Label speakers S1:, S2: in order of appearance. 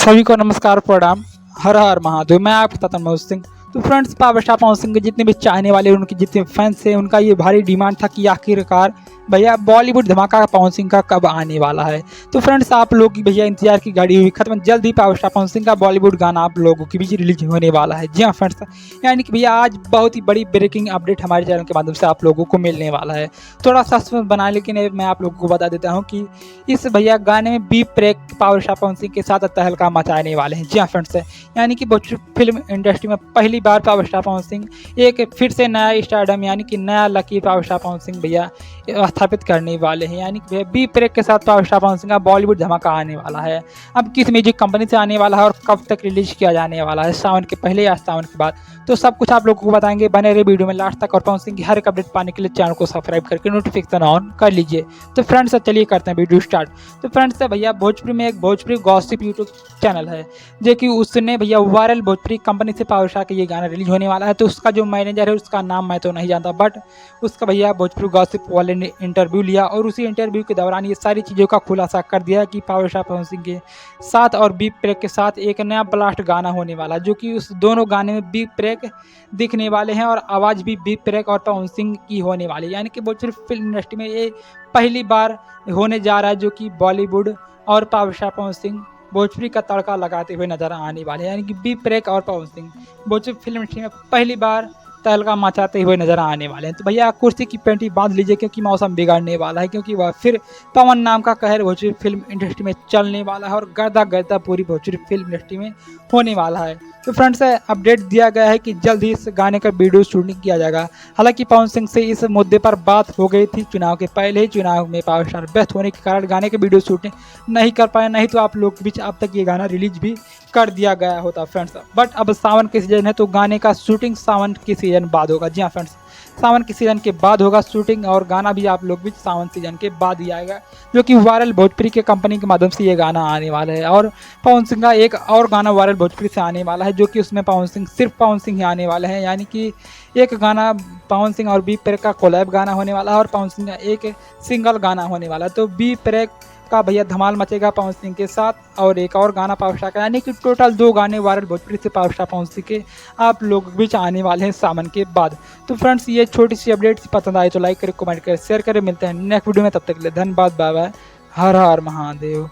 S1: सभी को नमस्कार प्रणाम। हर हर महादेव। मैं आपका ताता मनोज सिंह। तो friends, power star Pawan Singh के जितने भी चाहने वाले, उनके जितने फैंस हैं, उनका ये भारी डिमांड था कि आखिरकार भैया बॉलीवुड धमाका पवन सिंह का कब आने वाला है। तो फ्रेंड्स, आप लोग की भैया इंतजार की गाड़ी हुई खत्म। जल्द ही पावर स्टार पवन सिंह का बॉलीवुड गाना आप लोगों के बीच रिलीज होने वाला है। जी हाँ फ्रेंड्स, यानी कि भैया आज बहुत ही बड़ी ब्रेकिंग अपडेट हमारे चैनल के माध्यम से आप लोगों को मिलने वाला है। थोड़ा सस्पेंस बना, लेकिन मैं आप लोगों को बता देता हूँ कि इस भैया गाने में B प्रेक power star Pawan Singh के साथ तहलका मचाने वाले हैं। जी हाँ फ्रेंड्स, यानी कि भोजपुरी फिल्म इंडस्ट्री में पहली बार पावर स्टार पवन सिंह एक फिर से नया स्टारडम यानी कि नया lucky power star Pawan Singh भैया स्थापित करने वाले हैं। यानी कि बी प्रेक के साथ पावर स्टार पवन सिंह का बॉलीवुड धमाका आने वाला है। अब किस म्यूजिक कंपनी से आने वाला है और कब तक रिलीज किया जाने वाला है, सावन के पहले या सावन के बाद, तो सब कुछ आप लोगों को बताएंगे। बने रहे वीडियो में लास्ट तक और पवन सिंह की हर एक अपडेट पाने के लिए चैनल को सब्सक्राइब करके नोटिफिकेशन ऑन कर लीजिए। तो फ्रेंड्स, चलिए करते हैं वीडियो स्टार्ट। तो फ्रेंड्स भैया, भोजपुरी में एक भोजपुरी गॉसिप यूट्यूब चैनल है जो कि उसने भैया वायरल भोजपुरी कंपनी से पावर स्टार का ये गाना रिलीज होने वाला है। तो उसका जो मैनेजर है, उसका नाम मैं तो नहीं जानता, बट उसका भैया भोजपुरी गॉसिप वाले ने इंटरव्यू लिया और उसी इंटरव्यू के दौरान ये सारी चीज़ों का खुलासा कर दिया कि पावर स्टार पवन सिंह के साथ और बी प्रेक के साथ एक नया ब्लास्ट गाना होने वाला, जो कि उस दोनों गाने में बी प्रेक दिखने वाले हैं और आवाज़ भी बी प्रेक और पवन सिंह की होने वाली है। यानी कि भोजपुरी फिल्म इंडस्ट्री में ये पहली बार होने जा रहा है जो कि बॉलीवुड और पावर स्टार पवन सिंह भोजपुरी का तड़का लगाते हुए नजर आने वाले हैं। यानी कि बी प्रेक और पवन सिंह भोजपुरी फिल्म इंडस्ट्री में पहली बार तहलका मचाते हुए नजर आने वाले हैं। तो भैया कुर्सी की पेंटी बांध लीजिए, क्योंकि मौसम बिगड़ने वाला है, क्योंकि वह फिर पवन नाम का कहर भोजपुरी फिल्म इंडस्ट्री में चलने वाला है और गर्दा गर्दा पूरी भोजपुरी फिल्म इंडस्ट्री में होने वाला है। तो फ्रेंड्स, अपडेट दिया गया है कि जल्द ही इस गाने का वीडियो शूटिंग किया जाएगा। हालांकि पवन सिंह से इस मुद्दे पर बात हो गई थी चुनाव के पहले ही। चुनाव में पावर स्टार व्यस्त होने के कारण गाने के वीडियो शूटिंग नहीं कर पाए, नहीं तो आप लोग के बीच अब तक ये गाना रिलीज भी कर दिया गया होता फ्रेंड्स। बट अब सावन के सीजन है, तो गाने का शूटिंग सावन के सीजन बाद होगा। जी हाँ फ्रेंड्स, सावन के सीजन के बाद होगा शूटिंग, और गाना भी आप लोग भी सावन सीजन के बाद ही आएगा, जो कि वायरल भोजपुरी के कंपनी के माध्यम से ये गाना आने वाला है। और पवन सिंह का एक और गाना वायरल भोजपुरी से आने वाला है, जो कि उसमें पवन सिंह सिर्फ पवन सिंह ही आने वाले हैं। यानी कि एक गाना पवन सिंह और बी प्रेक का कोलैब गाना होने वाला है और पवन सिंह का एक सिंगल गाना होने वाला है। तो बी प्रेक का भैया धमाल मचेगा पवन सिंह के साथ, और एक और गाना पावर स्टार का, यानी कि टोटल 2 गाने वायरल भोजपुरी से पावर स्टार पवन सिंह के आप लोग बीच आने वाले हैं सावन के बाद। तो फ्रेंड्स, ये छोटी सी अपडेट पसंद आए तो लाइक करें, कमेंट करें, शेयर करें। मिलते हैं नेक्स्ट वीडियो में, तब तक के लिए धन्यवाद, बाय बाय, हर हर महादेव।